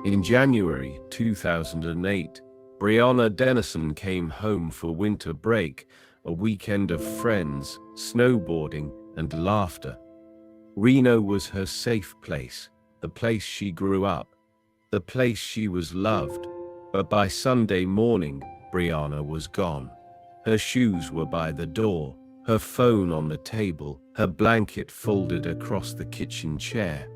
In January 2008, Brianna Denison came home for winter break, a weekend of friends, snowboarding, and laughter. Reno was her safe place, the place she grew up, the place she was loved. But by Sunday morning, Brianna was gone. Her shoes were by the door, her phone on the table, her blanket folded across the kitchen chair.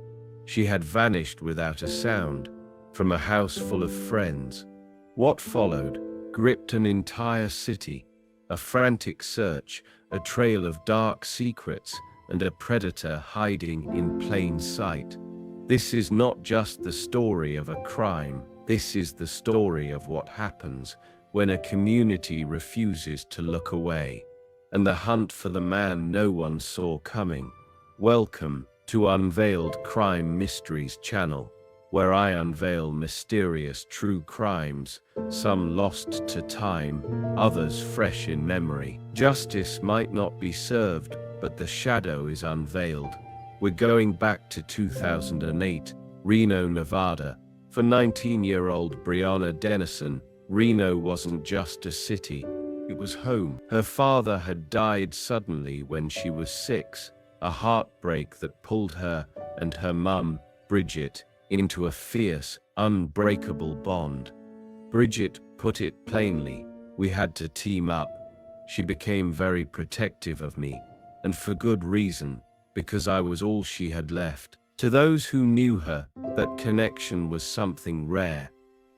She had vanished without a sound, from a house full of friends. What followed gripped an entire city, a frantic search, a trail of dark secrets, and a predator hiding in plain sight. This is not just the story of a crime, this is the story of what happens when a community refuses to look away, and the hunt for the man no one saw coming. Welcome to Unveiled Crime Mysteries channel, where I unveil mysterious true crimes, some lost to time, others fresh in memory. Justice might not be served, but the shadow is unveiled. We're going back to 2008, Reno, Nevada. For 19-year-old Brianna Denison, Reno wasn't just a city, it was home. Her father had died suddenly when she was 6, a heartbreak that pulled her and her mum, Bridget, into a fierce, unbreakable bond. Bridget put it plainly, we had to team up. She became very protective of me, and for good reason, because I was all she had left. To those who knew her, that connection was something rare.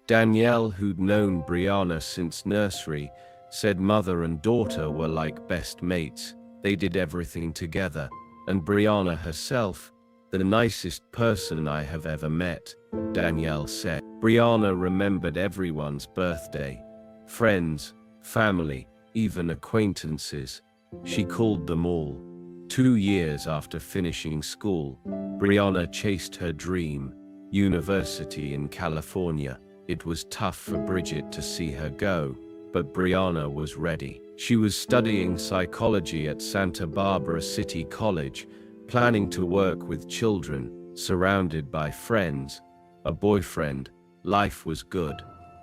Danielle, who'd known Brianna since nursery, said mother and daughter were like best mates, they did everything together, and Brianna herself, the nicest person I have ever met, Danielle said. Brianna remembered everyone's birthday, friends, family, even acquaintances. She called them all. 2 years after finishing school, Brianna chased her dream, university in California. It was tough for Bridget to see her go, but Brianna was ready. She was studying psychology at Santa Barbara City College, planning to work with children, surrounded by friends, a boyfriend. Life was good.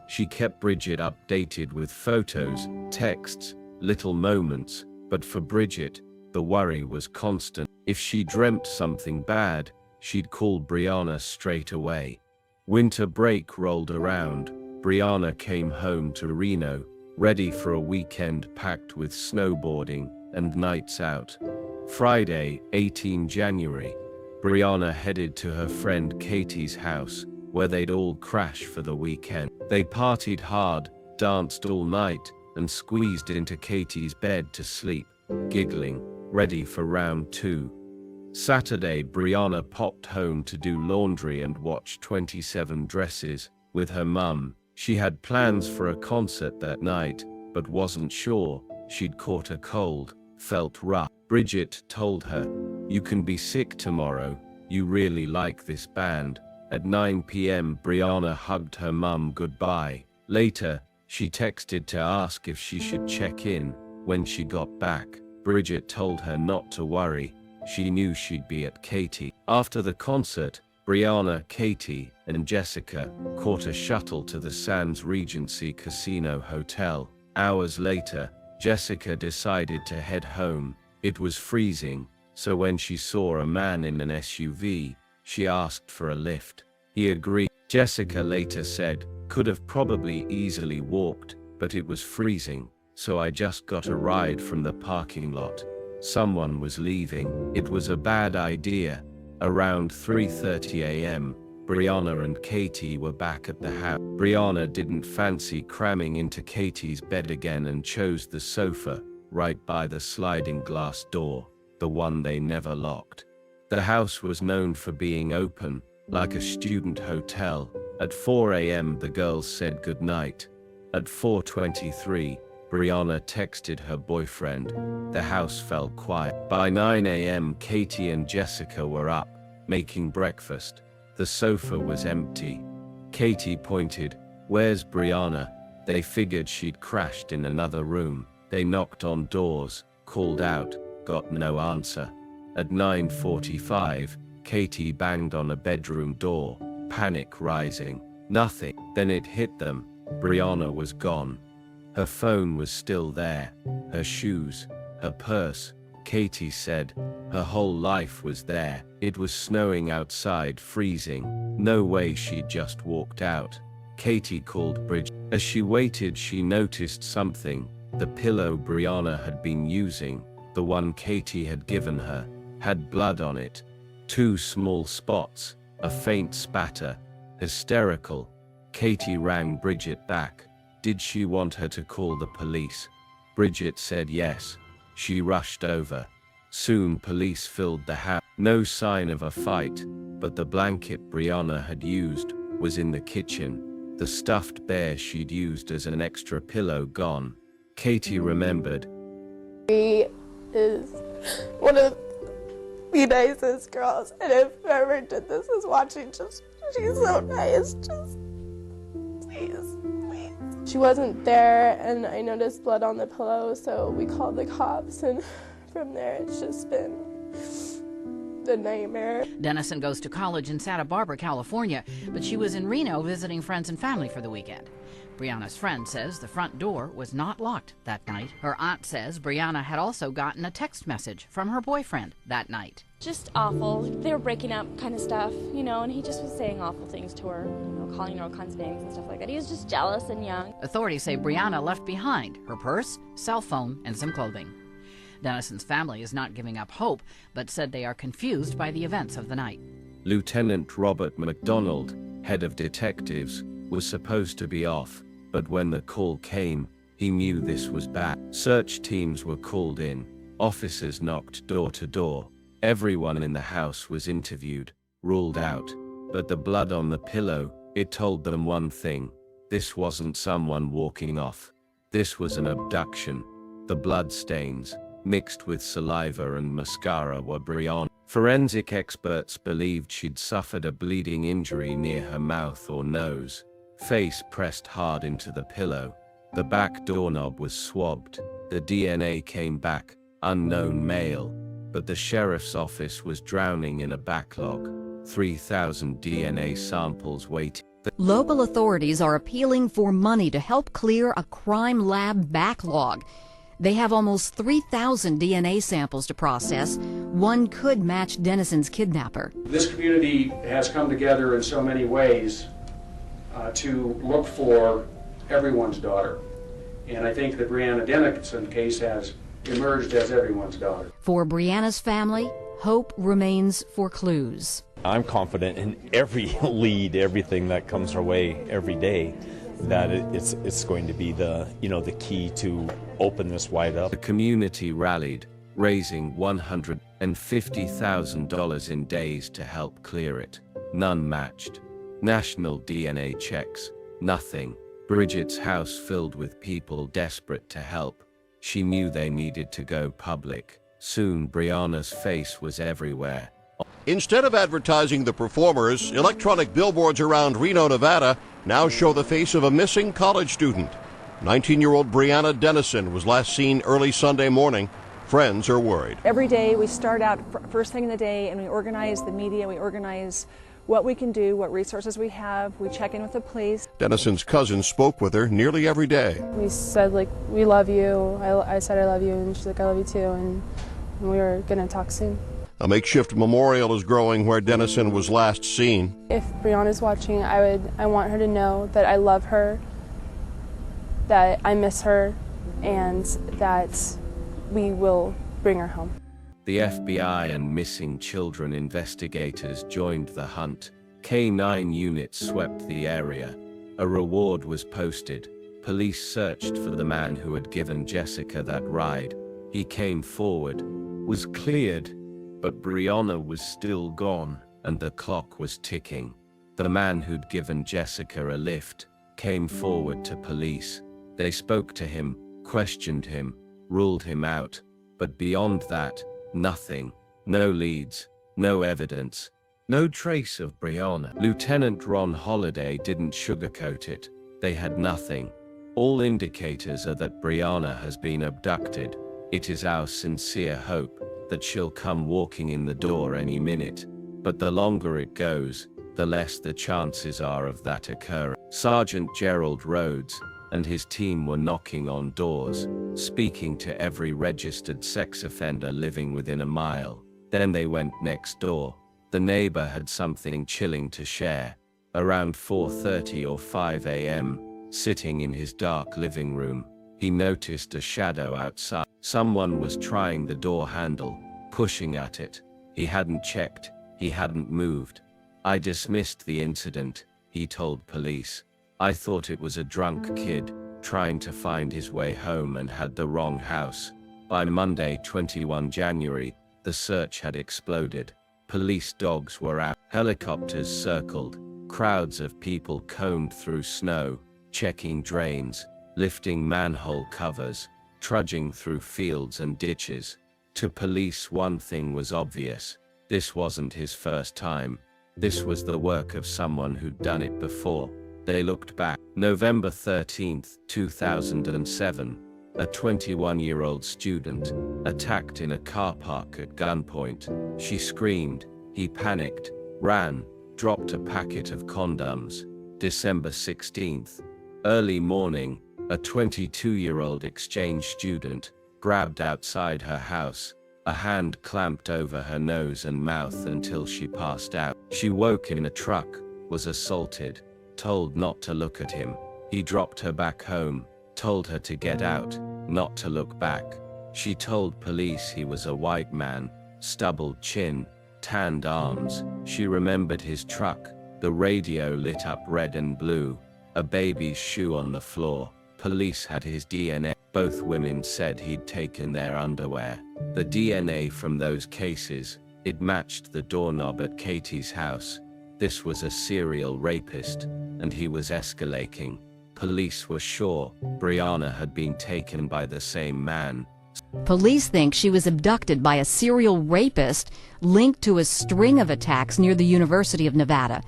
She kept Bridget updated with photos, texts, little moments, but for Bridget, the worry was constant. If she dreamt something bad, she'd call Brianna straight away. Winter break rolled around. Brianna came home to Reno, ready for a weekend packed with snowboarding and nights out. Friday, 18 January, Brianna headed to her friend Katie's house, where they'd all crash for the weekend. They partied hard, danced all night, and squeezed into Katie's bed to sleep, giggling, ready for round 2. Saturday, Brianna popped home to do laundry and watch 27 Dresses with her mum. She had plans for a concert that night, but wasn't sure. She'd caught a cold, felt rough. Bridget told her, "You can be sick tomorrow, you really like this band." At 9 p.m. Brianna hugged her mum goodbye. Later, she texted to ask if she should check in when she got back. Bridget told her not to worry, she knew she'd be at Katie. After the concert, Brianna, Katie, and Jessica caught a shuttle to the Sands Regency Casino Hotel. Hours later, Jessica decided to head home. It was freezing, so when she saw a man in an SUV, she asked for a lift. He agreed. Jessica later said, "Could have probably easily walked, but it was freezing, so I just got a ride from the parking lot. Someone was leaving. It was a bad idea." Around 3:30 a.m., Brianna and Katie were back at the house. Brianna didn't fancy cramming into Katie's bed again and chose the sofa, right by the sliding glass door, the one they never locked. The house was known for being open, like a student hotel. At 4 a.m. the girls said goodnight. At 4:23, Brianna texted her boyfriend. The house fell quiet. By 9 a.m. Katie and Jessica were up, making breakfast. The sofa was empty. Katie pointed, "Where's Brianna?" They figured she'd crashed in another room. They knocked on doors, called out, got no answer. At 9:45, Katie banged on a bedroom door, panic rising. Nothing. Then it hit them. Brianna was gone. Her phone was still there. Her shoes, her purse. Katie said her whole life was there. It was snowing outside, freezing. No way she'd just walked out. Katie called Bridget. As she waited, she noticed something. The pillow Brianna had been using, the one Katie had given her, had blood on it. 2 small spots, a faint spatter. Hysterical. Katie rang Bridget back. Did she want her to call the police? Bridget said yes. She rushed over. Soon police filled the house. No sign of a fight, but the blanket Brianna had used was in the kitchen. The stuffed bear she'd used as an extra pillow gone. Katie remembered. She is one of the nicest girls, and if whoever did this is watching, just, she's so nice, just please, please. She wasn't there, and I noticed blood on the pillow, so we called the cops, and from there it's just been the nightmare. Denison goes to college in Santa Barbara, California, but she was in Reno visiting friends and family for the weekend. Brianna's friend says the front door was not locked that night. Her aunt says Brianna had also gotten a text message from her boyfriend that night. Just awful. They were breaking up kind of stuff, and he just was saying awful things to her, calling her all kinds of names and stuff like that. He was just jealous and young. Authorities say Brianna left behind her purse, cell phone, and some clothing. Denison's family is not giving up hope, but said they are confused by the events of the night. Lieutenant Robert McDonald, head of detectives, was supposed to be off, but when the call came, he knew this was bad. Search teams were called in. Officers knocked door to door. Everyone in the house was interviewed, ruled out. But the blood on the pillow, it told them one thing. This wasn't someone walking off. This was an abduction. The blood stains, mixed with saliva and mascara, were Brianna. Forensic experts believed she'd suffered a bleeding injury near her mouth or nose. Face pressed hard into the pillow. The back doorknob was swabbed. The DNA came back, unknown male. But the sheriff's office was drowning in a backlog. 3,000 DNA samples waiting. Local authorities are appealing for money to help clear a crime lab backlog. They have almost 3,000 DNA samples to process. One could match Denison's kidnapper. This community has come together in so many ways to look for everyone's daughter. And I think the Brianna Denison case has emerged as everyone's daughter. For Brianna's family, hope remains for clues. I'm confident in every lead, everything that comes our way every day, that it's going to be the key to open this wide up. The community rallied, raising $150,000 in days to help clear it. None matched. National DNA checks, nothing. Bridget's house filled with people desperate to help. She knew they needed to go public. Soon Brianna's face was everywhere. Instead of advertising the performers, electronic billboards around Reno, Nevada now show the face of a missing college student. 19-year-old Brianna Denison was last seen early Sunday morning. Friends are worried. Every day we start out first thing in the day and we organize the media, we organize what we can do, what resources we have, we check in with the police. Denison's cousin spoke with her nearly every day. We said, we love you. I said I love you, and she's like, I love you too, and we were gonna talk soon. A makeshift memorial is growing where Denison was last seen. If Brianna's watching, I want her to know that I love her, that I miss her, and that we will bring her home. The FBI and missing children investigators joined the hunt. K-9 units swept the area. A reward was posted. Police searched for the man who had given Jessica that ride. He came forward, was cleared, but Brianna was still gone, and the clock was ticking. The man who'd given Jessica a lift came forward to police. They spoke to him, questioned him, ruled him out, but beyond that, nothing. No leads, no evidence, no trace of Brianna. Lieutenant Ron Holliday didn't sugarcoat it. They had nothing. All indicators are that Brianna has been abducted. It is our sincere hope that she'll come walking in the door any minute. But the longer it goes, the less the chances are of that occurring. Sergeant Gerald Rhodes and his team were knocking on doors, speaking to every registered sex offender living within a mile. Then they went next door. The neighbor had something chilling to share. Around 4:30 or 5 a.m., sitting in his dark living room, he noticed a shadow outside. Someone was trying the door handle, pushing at it. He hadn't checked, he hadn't moved. I dismissed the incident, he told police. I thought it was a drunk kid, trying to find his way home and had the wrong house. By Monday, 21 January, the search had exploded. Police dogs were out, helicopters circled, crowds of people combed through snow, checking drains, lifting manhole covers, trudging through fields and ditches. To police, one thing was obvious. This wasn't his first time. This was the work of someone who'd done it before. They looked back. November 13, 2007. A 21-year-old student, attacked in a car park at gunpoint. She screamed. He panicked, ran, dropped a packet of condoms. December 16th. Early morning, a 22-year-old exchange student, grabbed outside her house. A hand clamped over her nose and mouth until she passed out. She woke in a truck, was assaulted, told not to look at him. He dropped her back home, told her to get out, not to look back. She told police he was a white man, stubbled chin, tanned arms. She remembered his truck, the radio lit up red and blue, a baby's shoe on the floor. Police had his DNA. Both women said he'd taken their underwear. The DNA from those cases, it matched the doorknob at Katie's house. This was a serial rapist, and he was escalating. Police were sure Brianna had been taken by the same man. Police think she was abducted by a serial rapist linked to a string of attacks near the University of Nevada.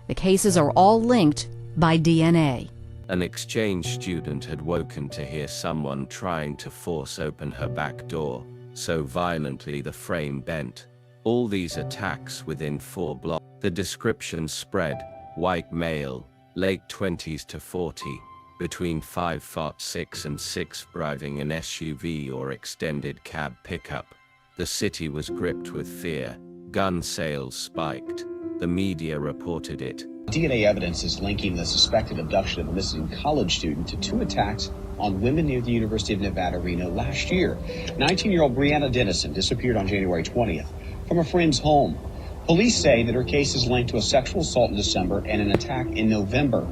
The cases are all linked by DNA. An exchange student had woken to hear someone trying to force open her back door, so violently the frame bent. All these attacks within 4 blocks. The description spread: white male, late 20s to 40, between 5'6" and 6", driving an SUV or extended cab pickup. The city was gripped with fear. Gun sales spiked. The media reported it. DNA evidence is linking the suspected abduction of a missing college student to 2 attacks on women near the University of Nevada, Reno last year. 19-year-old Brianna Denison disappeared on January 20th from a friend's home. Police say that her case is linked to a sexual assault in December and an attack in November.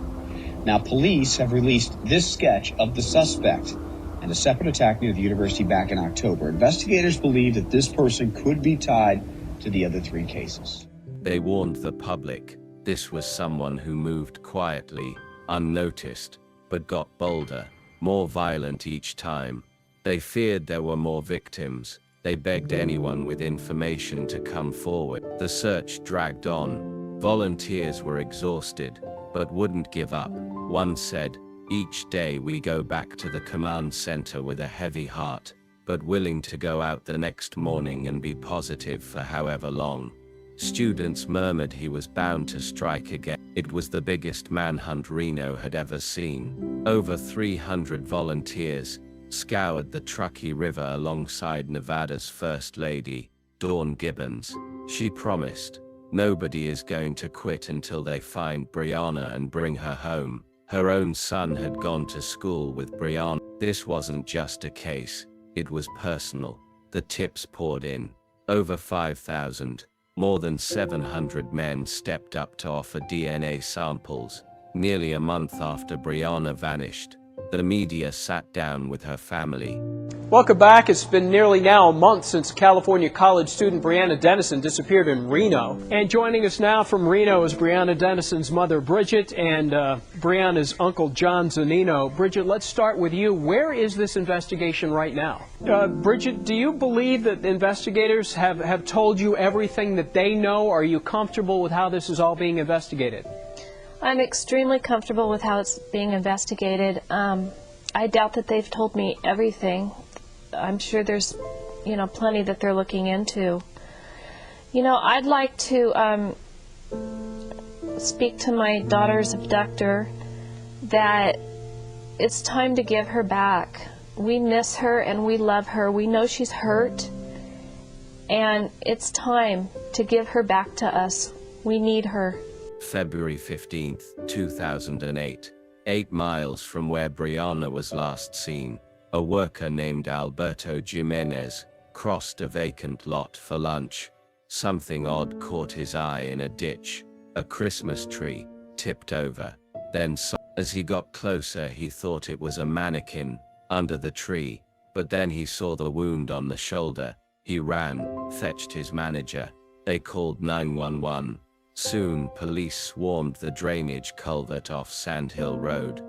Now, police have released this sketch of the suspect and a separate attack near the university back in October. Investigators believe that this person could be tied to the other 3 cases. They warned the public. This was someone who moved quietly, unnoticed, but got bolder, more violent each time. They feared there were more victims. They begged anyone with information to come forward. The search dragged on. Volunteers were exhausted, but wouldn't give up. One said, "Each day we go back to the command center with a heavy heart, but willing to go out the next morning and be positive for however long." Students murmured he was bound to strike again. It was the biggest manhunt Reno had ever seen. Over 300 volunteers scoured the Truckee River alongside Nevada's First Lady, Dawn Gibbons. She promised, "Nobody is going to quit until they find Brianna and bring her home." Her own son had gone to school with Brianna. This wasn't just a case, it was personal. The tips poured in. Over 5,000. More than 700 men stepped up to offer DNA samples. Nearly a month after Brianna vanished, the media sat down with her family. Welcome back. It's been nearly now a month since California college student Brianna Denison disappeared in Reno. And joining us now from Reno is Brianna Denison's mother, Bridget, and Brianna's uncle, John Zanino. Bridget, let's start with you. Where is this investigation right now? Bridget, do you believe that investigators have told you everything that they know? Are you comfortable with how this is all being investigated? I'm extremely comfortable with how it's being investigated. I doubt that they've told me everything. I'm sure there's, plenty that they're looking into. I'd like to speak to my daughter's abductor that it's time to give her back. We miss her and we love her. We know she's hurt, and it's time to give her back to us. We need her. February 15th, 2008. 8 miles from where Brianna was last seen, a worker named Alberto Jimenez crossed a vacant lot for lunch. Something odd caught his eye in a ditch. A Christmas tree, tipped over. Then, as he got closer, he thought it was a mannequin under the tree, but then he saw the wound on the shoulder. He ran, fetched his manager. They called 911. Soon, police swarmed the drainage culvert off Sand Hill Road.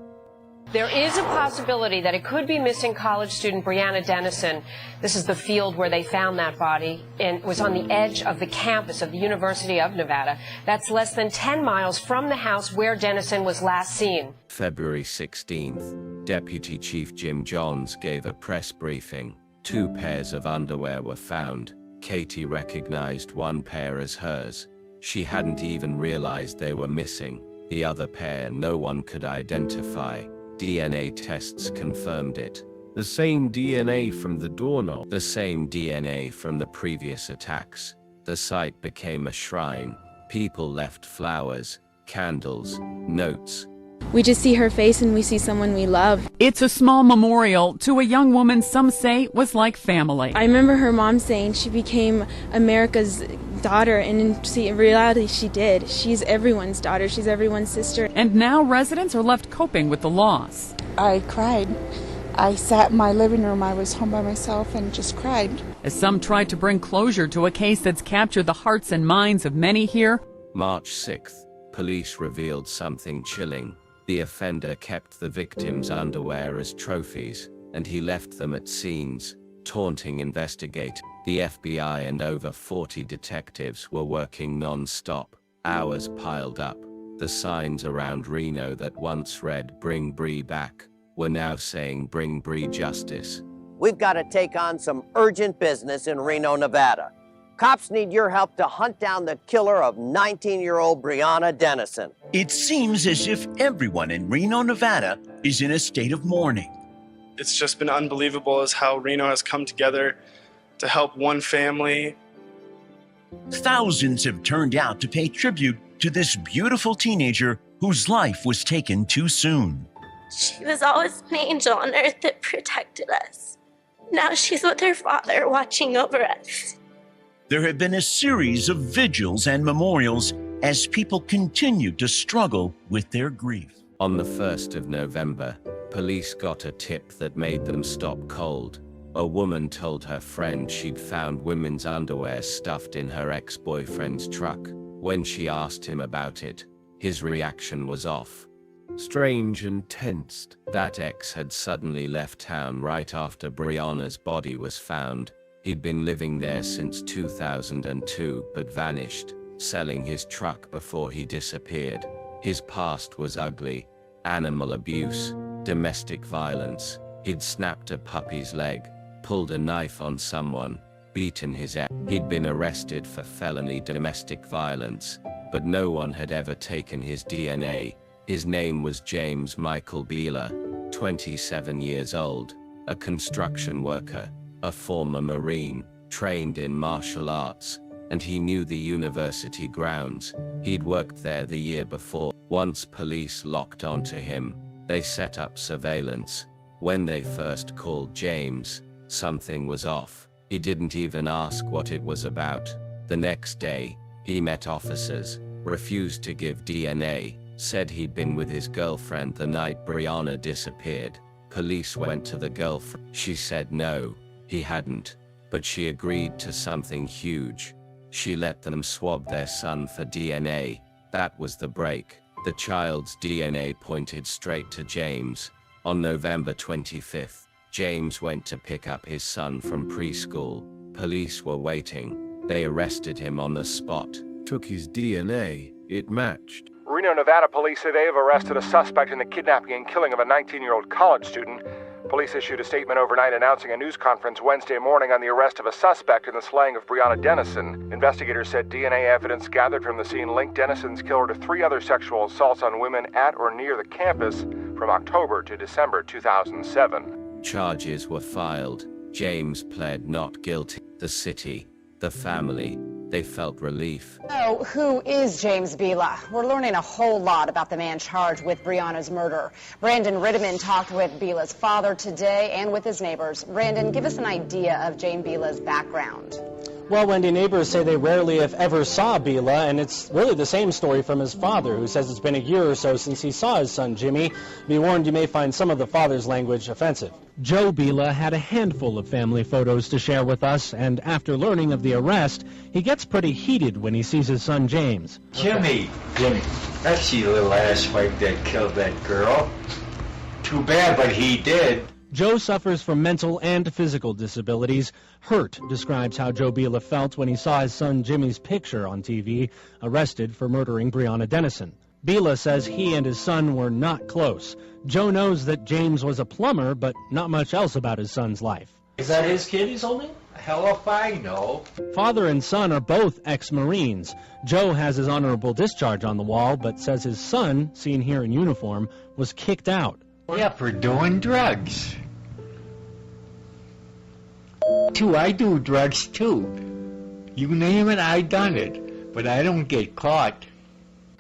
There is a possibility that it could be missing college student Brianna Denison. This is the field where they found that body, and it was on the edge of the campus of the University of Nevada. That's less than 10 miles from the house where Denison was last seen. February 16th, Deputy Chief Jim Johns gave a press briefing. 2 pairs of underwear were found. Katie recognized one pair as hers. She hadn't even realized they were missing. The other pair no one could identify. DNA tests confirmed it. The same DNA from the doorknob, the same DNA from the previous attacks. The site became a shrine. People left flowers, candles, notes. We just see her face and we see someone we love. It's a small memorial to a young woman some say was like family. I remember her mom saying she became America's daughter, and in reality she did. She's everyone's daughter, she's everyone's sister. And now residents are left coping with the loss. I cried. I sat in my living room. I was home by myself and just cried. As some tried to bring closure to a case that's captured the hearts and minds of many here. March 6th, police revealed something chilling. The offender kept the victim's underwear as trophies, and he left them at scenes, taunting investigators. The FBI and over 40 detectives were working non-stop. Hours piled up. The signs around Reno that once read "Bring Bree back" were now saying "Bring Bree justice." We've got to take on some urgent business in Reno, Nevada. Cops need your help to hunt down the killer of 19-year-old Brianna Denison. It seems as if everyone in Reno, Nevada is in a state of mourning. It's just been unbelievable as how Reno has come together to help one family. Thousands have turned out to pay tribute to this beautiful teenager whose life was taken too soon. She was always an angel on earth that protected us. Now she's with her father watching over us. There have been a series of vigils and memorials as people continue to struggle with their grief. On the 1st of November, police got a tip that made them stop cold. A woman told her friend she'd found women's underwear stuffed in her ex-boyfriend's truck. When she asked him about it, his reaction was off. Strange and tensed. That ex had suddenly left town right after Brianna's body was found. He'd been living there since 2002 but vanished, selling his truck before he disappeared. His past was ugly. Animal abuse, domestic violence. He'd snapped a puppy's leg, pulled a knife on someone, beaten his ex. He'd been arrested for felony domestic violence, but no one had ever taken his DNA. His name was James Michael Beeler, 27 years old, a construction worker, a former Marine, trained in martial arts, and he knew the university grounds. He'd worked there the year before. Once police locked onto him, they set up surveillance. When they first called James, something was off. He didn't even ask what it was about. The next day, he met officers, refused to give DNA, said he'd been with his girlfriend the night Brianna disappeared. Police went to the girlfriend. She said no, he hadn't, but she agreed to something huge. She let them swab their son for DNA. That was the break. The child's DNA pointed straight to James. On November 25th, James went to pick up his son from preschool. Police were waiting. They arrested him on the spot. Took his DNA. It matched. Reno, Nevada police say they have arrested a suspect in the kidnapping and killing of a 19-year-old college student. Police issued a statement overnight announcing a news conference Wednesday morning on the arrest of a suspect in the slaying of Brianna Denison. Investigators said DNA evidence gathered from the scene linked Denison's killer to 3 other sexual assaults on women at or near the campus from October to December 2007. Charges were filed. James pled not guilty. The city, the family, they felt relief. So, who is James Bila? We're learning a whole lot about the man charged with Brianna's murder. Brandon Ritteman talked with Bila's father today and with his neighbors. Brandon, give us an idea of James Bila's background. Well, Wendy, neighbors say they rarely, if ever, saw Bila, and it's really the same story from his father, who says it's been a year or so since he saw his son, Jimmy. Be warned, you may find some of the father's language offensive. Joe Bila had a handful of family photos to share with us, and after learning of the arrest, he gets pretty heated when he sees his son, James. Jimmy, that's the little asswipe that killed that girl. Too bad, but he did. Joe suffers from mental and physical disabilities. Hurt describes how Joe Bila felt when he saw his son Jimmy's picture on TV, arrested for murdering Brianna Denison. Bila says he and his son were not close. Joe knows that James was a plumber, but not much else about his son's life. Is that his kid he's holding? Hell if I know. Father and son are both ex-Marines. Joe has his honorable discharge on the wall, but says his son, seen here in uniform, was kicked out. Yeah, for doing drugs. I do drugs too. You name it, I done it. But I don't get caught.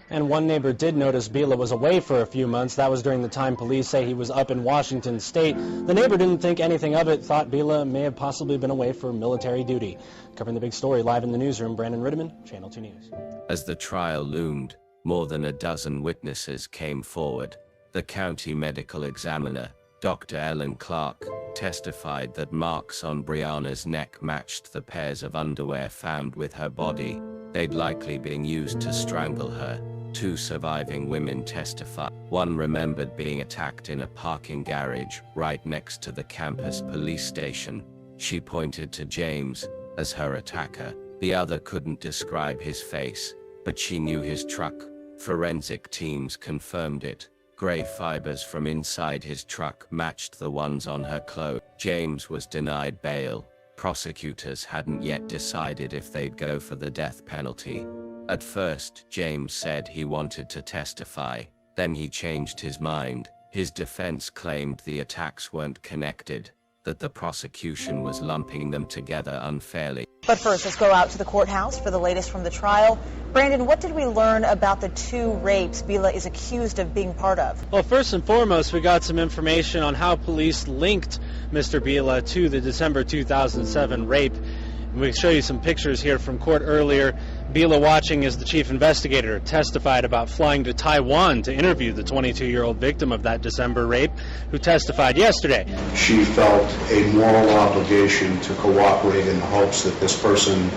And one neighbor did notice Bila was away for a few months. That was during the time police say he was up in Washington State. The neighbor didn't think anything of it, thought Bila may have possibly been away for military duty. Covering the big story live in the newsroom, Brandon Ritteman, Channel 2 News. As the trial loomed, more than a dozen witnesses came forward. The county medical examiner, Dr. Ellen Clark, testified that marks on Brianna's neck matched the pairs of underwear found with her body. They'd likely been used to strangle her. 2 surviving women testified. One remembered being attacked in a parking garage right next to the campus police station. She pointed to James as her attacker. The other couldn't describe his face, but she knew his truck. Forensic teams confirmed it. Gray fibers from inside his truck matched the ones on her clothes. James was denied bail. Prosecutors hadn't yet decided if they'd go for the death penalty. At first, James said he wanted to testify. Then he changed his mind. His defense claimed the attacks weren't connected, that the prosecution was lumping them together unfairly. But first, let's go out to the courthouse for the latest from the trial. Brandon, what did we learn about the 2 rapes Bila is accused of being part of? Well, first and foremost, we got some information on how police linked Mr. Bila to the December 2007 rape. We can show you some pictures here from court earlier. Bila, watching as the chief investigator, testified about flying to Taiwan to interview the 22-year-old victim of that December rape, who testified yesterday. She felt a moral obligation to cooperate in the hopes that this person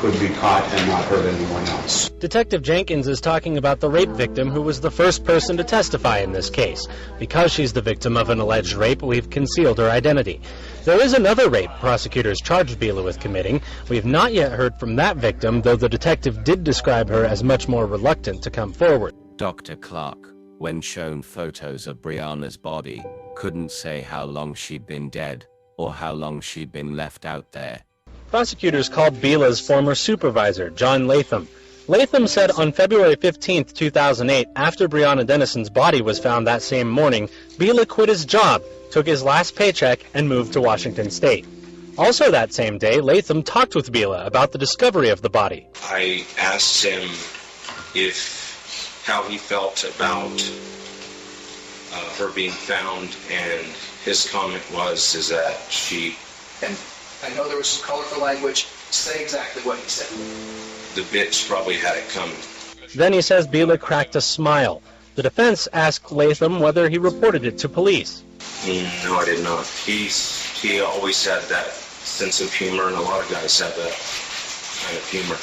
could be caught and not hurt anyone else. Detective Jenkins is talking about the rape victim who was the first person to testify in this case. Because she's the victim of an alleged rape, we've concealed her identity. There is another rape prosecutors charged Bila with committing. We have not yet heard from that victim, though the detective did describe her as much more reluctant to come forward. Dr. Clark, when shown photos of Brianna's body, couldn't say how long she'd been dead or how long she'd been left out there. Prosecutors called Bila's former supervisor, John Latham. Latham said on February 15, 2008, after Brianna Denison's body was found that same morning, Bila quit his job, took his last paycheck, and moved to Washington State. Also that same day, Latham talked with Bila about the discovery of the body. I asked him how he felt about her being found, and his comment is that she... And I know there was some colorful language. Say exactly what he said. The bitch probably had it coming. Then he says Bila cracked a smile. The defense asked Latham whether he reported it to police. No, I did not. He always had that sense of humor, and a lot of guys have that kind of humor.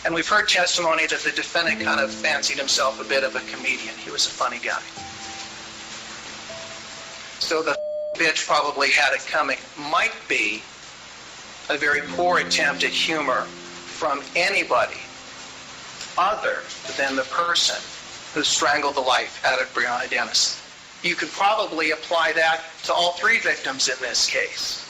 And we've heard testimony that the defendant kind of fancied himself a bit of a comedian. He was a funny guy. So the bitch probably had it coming might be a very poor attempt at humor from anybody other than the person who strangled the life out of Brianna Denison. You could probably apply that to all three victims in this case.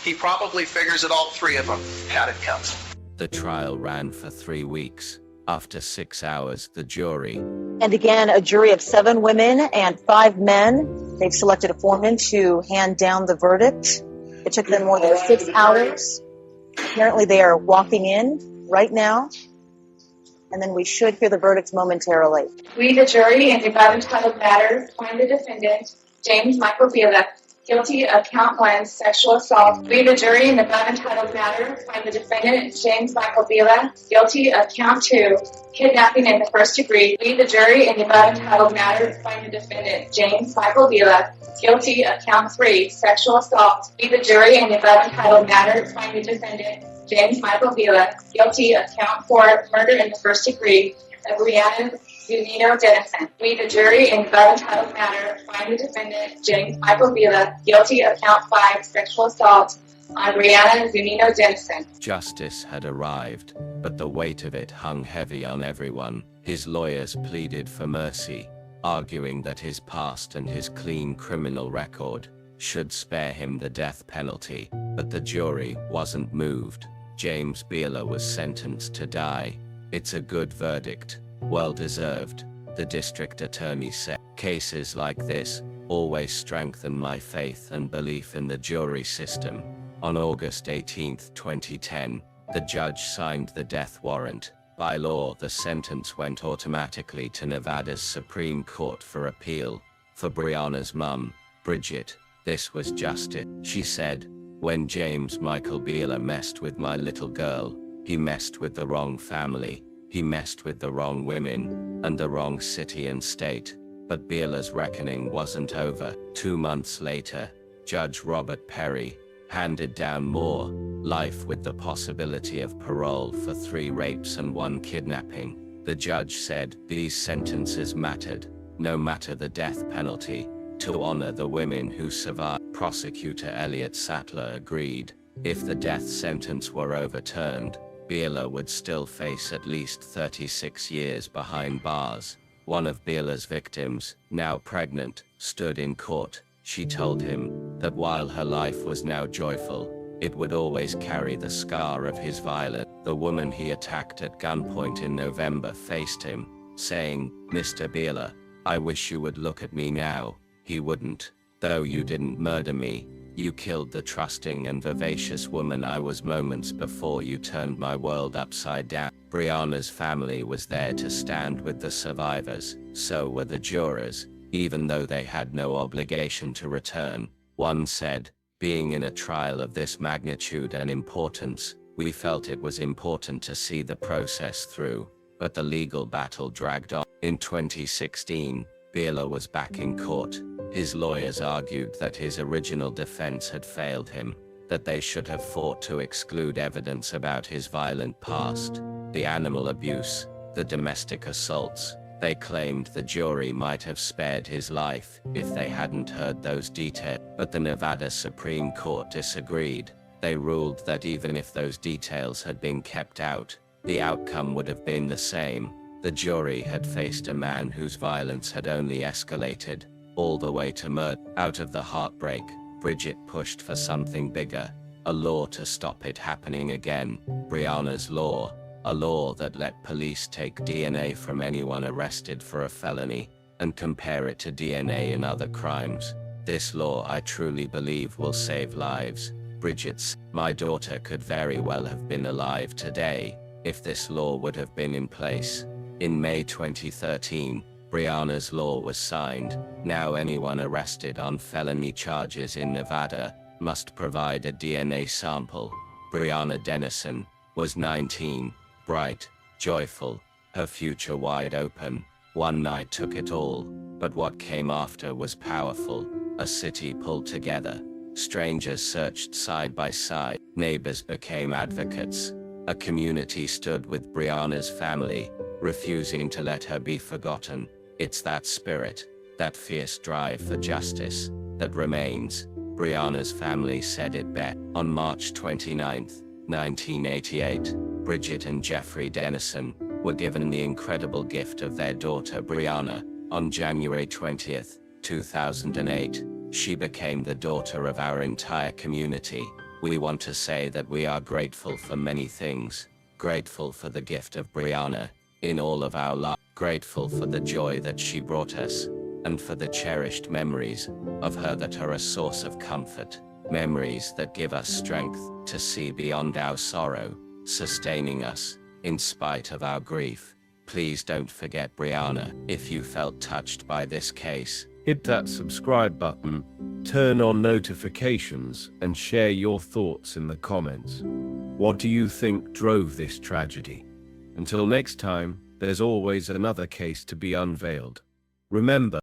He probably figures that all three of them had it coming. The trial ran for 3 weeks. After 6 hours, the jury, And again, a jury of 7 women and 5 men. They've selected a foreman to hand down the verdict. It took them more than 6 hours. Apparently they are walking in right now. And then we should hear the verdicts momentarily. We, the jury, in the above entitled matter, find the defendant, James Michael Vila, guilty of count 1, sexual assault. We, the jury, in the above entitled matter, find the defendant, James Michael Vila, guilty of count 2, kidnapping in the first degree. We, the jury, in the above entitled matter, find the defendant, James Michael Vila, guilty of count 3, sexual assault. We, the jury, in the above entitled matter, find the defendant, James Michael Vila, guilty of count 4, murder in the first degree of Brianna Denison. We, the jury, in the above entitled matter, find the defendant, James Michael Vila, guilty of count 5, sexual assault on Brianna Denison. justice had arrived, but the weight of it hung heavy on everyone. His lawyers pleaded for mercy, arguing that his past and his clean criminal record should spare him the death penalty, but the jury wasn't moved. James Vila was sentenced to die. It's a good verdict. Well deserved, the district attorney said. Cases like this always strengthen my faith and belief in the jury system. On August 18, 2010, the judge signed the death warrant. By law, the sentence went automatically to Nevada's Supreme Court for appeal. For Brianna's mum, Bridget, this was justice. She said, "When James Michael Vila messed with my little girl, he messed with the wrong family. He messed with the wrong women, and the wrong city and state." But Vila's reckoning wasn't over. 2 months later, Judge Robert Perry handed down more life with the possibility of parole for 3 rapes and 1 kidnapping. The judge said these sentences mattered, no matter the death penalty, to honor the women who survived. Prosecutor Elliot Sattler agreed. If the death sentence were overturned, Vila would still face at least 36 years behind bars. One of Vila's victims, now pregnant, stood in court. She told him that while her life was now joyful, it would always carry the scar of his violence. The woman he attacked at gunpoint in November faced him, saying, "Mr. Vila, I wish you would look at me now." He wouldn't. "Though you didn't murder me, you killed the trusting and vivacious woman I was moments before you turned my world upside down." Brianna's family was there to stand with the survivors. So were the jurors, even though they had no obligation to return. One said, "Being in a trial of this magnitude and importance, we felt it was important to see the process through." But the legal battle dragged on. In 2016, Vila was back in court. His lawyers argued that his original defense had failed him, that they should have fought to exclude evidence about his violent past, the animal abuse, the domestic assaults. They claimed the jury might have spared his life if they hadn't heard those details. But the Nevada Supreme Court disagreed. They ruled that even if those details had been kept out, the outcome would have been the same. The jury had faced a man whose violence had only escalated, all the way to murder. Out of the heartbreak, Bridget pushed for something bigger, a law to stop it happening again. Brianna's law, a law that let police take DNA from anyone arrested for a felony and compare it to DNA in other crimes. This law, I truly believe, will save lives. Bridget's, "My daughter could very well have been alive today if this law would have been in place." In May 2013, Brianna's law was signed. Now anyone arrested on felony charges in Nevada must provide a DNA sample. Brianna Denison was 19, bright, joyful, her future wide open. One night took it all, but what came after was powerful. A city pulled together. Strangers searched side by side. Neighbors became advocates. A community stood with Brianna's family, refusing to let her be forgotten. It's that spirit, that fierce drive for justice, that remains. Brianna's family said it best. On March 29, 1988, Bridget and Jeffrey Denison were given the incredible gift of their daughter Brianna. On January 20, 2008, she became the daughter of our entire community. We want to say that we are grateful for many things. Grateful for the gift of Brianna in all of our lives. Grateful for the joy that she brought us, and for the cherished memories of her that are a source of comfort. Memories that give us strength to see beyond our sorrow, sustaining us in spite of our grief. Please don't forget Brianna. If you felt touched by this case, hit that subscribe button, turn on notifications, and share your thoughts in the comments. What do you think drove this tragedy? Until next time, there's always another case to be unveiled. Remember,